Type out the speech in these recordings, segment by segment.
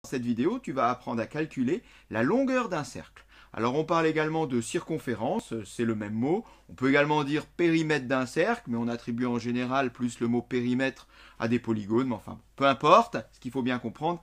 cette vidéo, tu vas apprendre à calculer la longueur d'un cercle. Alors on parle également de circonférence, c'est le même mot. On peut également dire périmètre d'un cercle, mais on attribue en général plus le mot périmètre à des polygones. Mais enfin, peu importe, ce qu'il faut bien comprendre,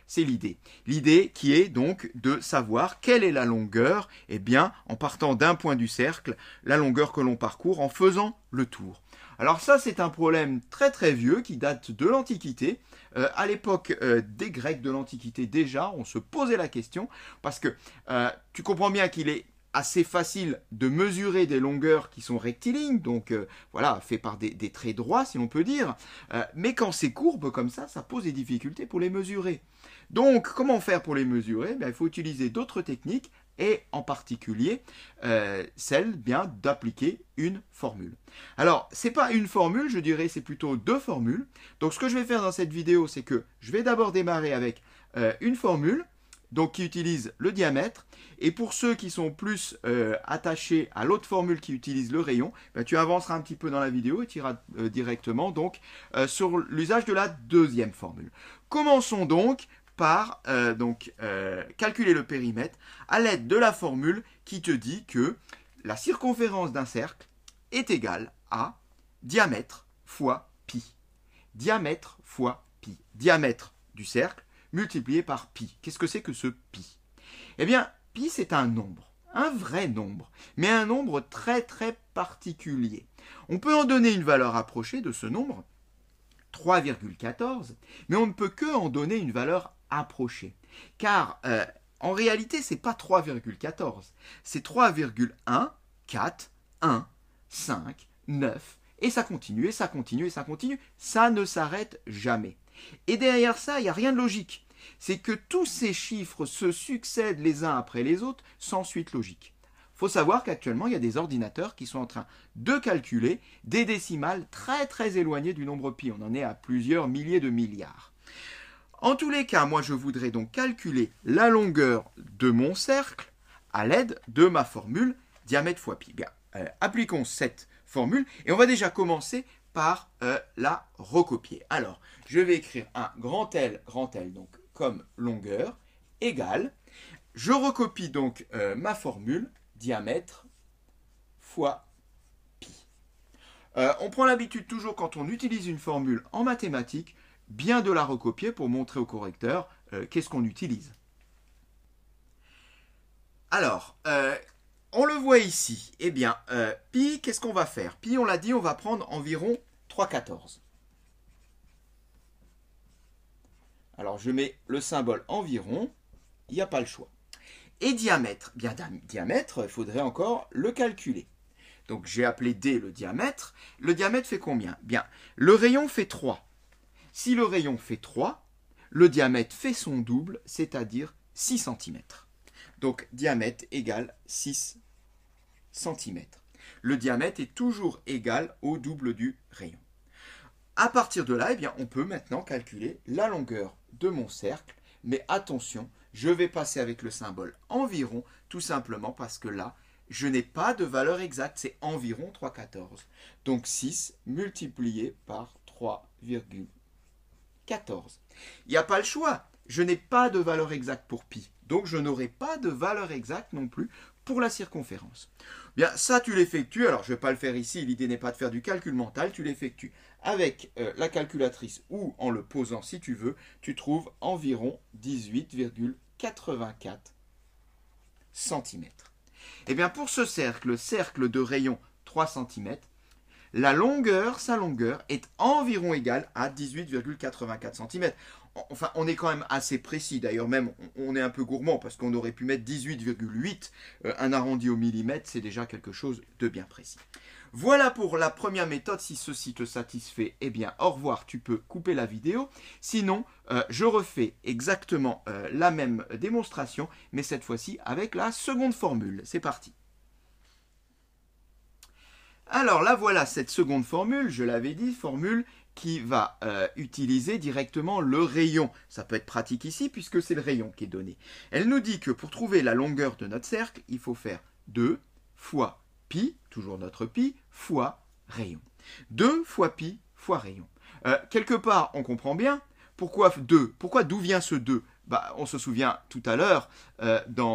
c'est l'idée. L'idée qui est donc de savoir quelle est la longueur, eh bien, en partant d'un point du cercle, la longueur que l'on parcourt en faisant le tour. Alors ça, c'est un problème très très vieux qui date de l'Antiquité. À l'époque des Grecs de l'Antiquité déjà, on se posait la question parce que tu comprends bien qu'il est assez facile de mesurer des longueurs qui sont rectilignes, donc voilà, fait par des traits droits si l'on peut dire, mais quand c'est courbe comme ça pose des difficultés pour les mesurer. Donc comment faire pour les mesurer? Il faut utiliser d'autres techniques et en particulier celle bien d'appliquer une formule. Alors, c'est pas une formule, je dirais c'est plutôt deux formules. Donc ce que je vais faire dans cette vidéo, c'est que je vais d'abord démarrer avec une formule donc qui utilise le diamètre, et pour ceux qui sont plus attachés à l'autre formule qui utilise le rayon, tu avanceras un petit peu dans la vidéo et tu iras directement donc sur l'usage de la deuxième formule. Commençons donc par calculer le périmètre à l'aide de la formule qui te dit que la circonférence d'un cercle est égale à diamètre fois pi. Diamètre fois pi. Diamètre du cercle multiplié par pi. Qu'est-ce que c'est que ce pi? Eh bien, pi c'est un nombre, un vrai nombre, mais un nombre très très particulier. On peut en donner une valeur approchée de ce nombre, 3,14, mais on ne peut que en donner une valeur approchée. Car en réalité, ce n'est pas 3,14, c'est 3,1, 4, 1, 5, 9, et ça continue, et ça continue, et ça continue. Ça ne s'arrête jamais. Et derrière ça, il n'y a rien de logique. C'est que tous ces chiffres se succèdent les uns après les autres sans suite logique. Il faut savoir qu'actuellement, il y a des ordinateurs qui sont en train de calculer des décimales très très éloignées du nombre pi. On en est à plusieurs milliers de milliards. En tous les cas, moi je voudrais donc calculer la longueur de mon cercle à l'aide de ma formule diamètre fois pi. Bien, appliquons cette formule et on va déjà commencer par la recopier. Alors, je vais écrire un grand L donc comme longueur égale. Je recopie donc ma formule diamètre fois pi. On prend l'habitude toujours quand on utilise une formule en mathématiques, bien de la recopier pour montrer au correcteur qu'est-ce qu'on utilise. Alors, on le voit ici. Eh bien, pi, qu'est-ce qu'on va faire? Pi, on l'a dit, on va prendre environ 3,14. Alors, je mets le symbole environ, il n'y a pas le choix. Et diamètre, bien diamètre, il faudrait encore le calculer. Donc, j'ai appelé D le diamètre. Le diamètre fait combien? Bien, le rayon fait 3. Si le rayon fait 3, le diamètre fait son double, c'est-à-dire 6 cm. Donc, diamètre égale 6 cm. Le diamètre est toujours égal au double du rayon. À partir de là, eh bien, on peut maintenant calculer la longueur de mon cercle. Mais attention, je vais passer avec le symbole environ, tout simplement parce que là, je n'ai pas de valeur exacte, c'est environ 3,14. Donc 6 multiplié par 3,14. Il n'y a pas le choix, je n'ai pas de valeur exacte pour pi. Donc je n'aurai pas de valeur exacte non plus pour la circonférence. Bien, ça tu l'effectues, alors je ne vais pas le faire ici, l'idée n'est pas de faire du calcul mental, tu l'effectues avec la calculatrice ou en le posant si tu veux, tu trouves environ 18,84 cm. Et bien pour ce cercle, cercle de rayon 3 cm, sa longueur est environ égale à 18,84 cm. Enfin, on est quand même assez précis. D'ailleurs, même, on est un peu gourmand parce qu'on aurait pu mettre 18,8. Un arrondi au millimètre, c'est déjà quelque chose de bien précis. Voilà pour la première méthode. Si ceci te satisfait, eh bien, au revoir, tu peux couper la vidéo. Sinon, je refais exactement la même démonstration, mais cette fois-ci avec la seconde formule. C'est parti. Alors là, voilà cette seconde formule, je l'avais dit, formule qui va utiliser directement le rayon. Ça peut être pratique ici puisque c'est le rayon qui est donné. Elle nous dit que pour trouver la longueur de notre cercle, il faut faire 2 fois pi, toujours notre pi, fois rayon. 2 fois pi fois rayon. Quelque part, on comprend bien. Pourquoi 2? Pourquoi d'où vient ce 2? on se souvient tout à l'heure,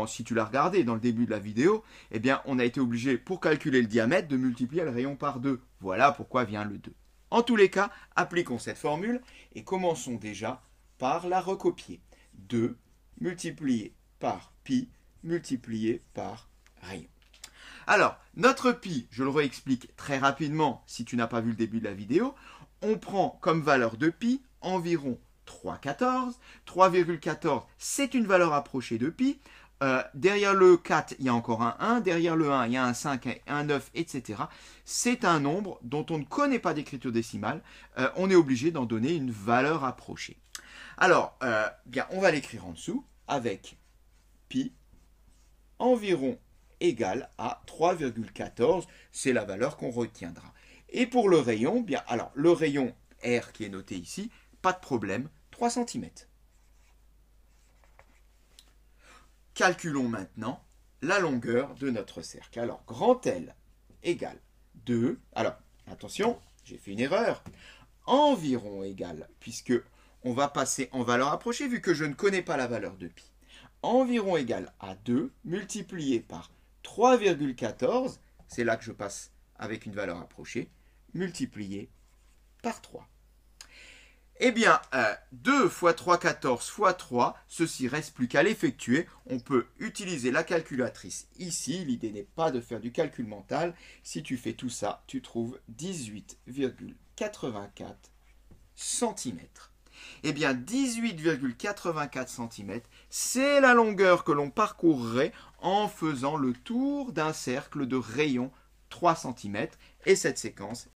si tu l'as regardé dans le début de la vidéo, eh bien, on a été obligé, pour calculer le diamètre, de multiplier le rayon par 2. Voilà pourquoi vient le 2. En tous les cas, appliquons cette formule et commençons déjà par la recopier. 2 multiplié par pi multiplié par rayon. Alors, notre pi, je le réexplique très rapidement si tu n'as pas vu le début de la vidéo, on prend comme valeur de pi environ 3,14. 3,14, c'est une valeur approchée de pi. Derrière le 4, il y a encore un 1. Derrière le 1, il y a un 5, un 9, etc. C'est un nombre dont on ne connaît pas d'écriture décimale. On est obligé d'en donner une valeur approchée. Alors, on va l'écrire en dessous avec pi environ égal à 3,14. C'est la valeur qu'on retiendra. Et pour le rayon, alors le rayon R qui est noté ici, pas de problème, 3 cm. Calculons maintenant la longueur de notre cercle. Alors, grand L égale 2. Alors, attention, j'ai fait une erreur. Environ égale, puisque on va passer en valeur approchée, vu que je ne connais pas la valeur de pi. Environ égale à 2 multiplié par 3,14. C'est là que je passe avec une valeur approchée, multiplié par 3. Eh bien, 2 fois 3,14 fois 3, ceci reste plus qu'à l'effectuer. On peut utiliser la calculatrice ici. L'idée n'est pas de faire du calcul mental. Si tu fais tout ça, tu trouves 18,84 cm. Eh bien, 18,84 cm, c'est la longueur que l'on parcourrait en faisant le tour d'un cercle de rayon 3 cm. Et cette séquence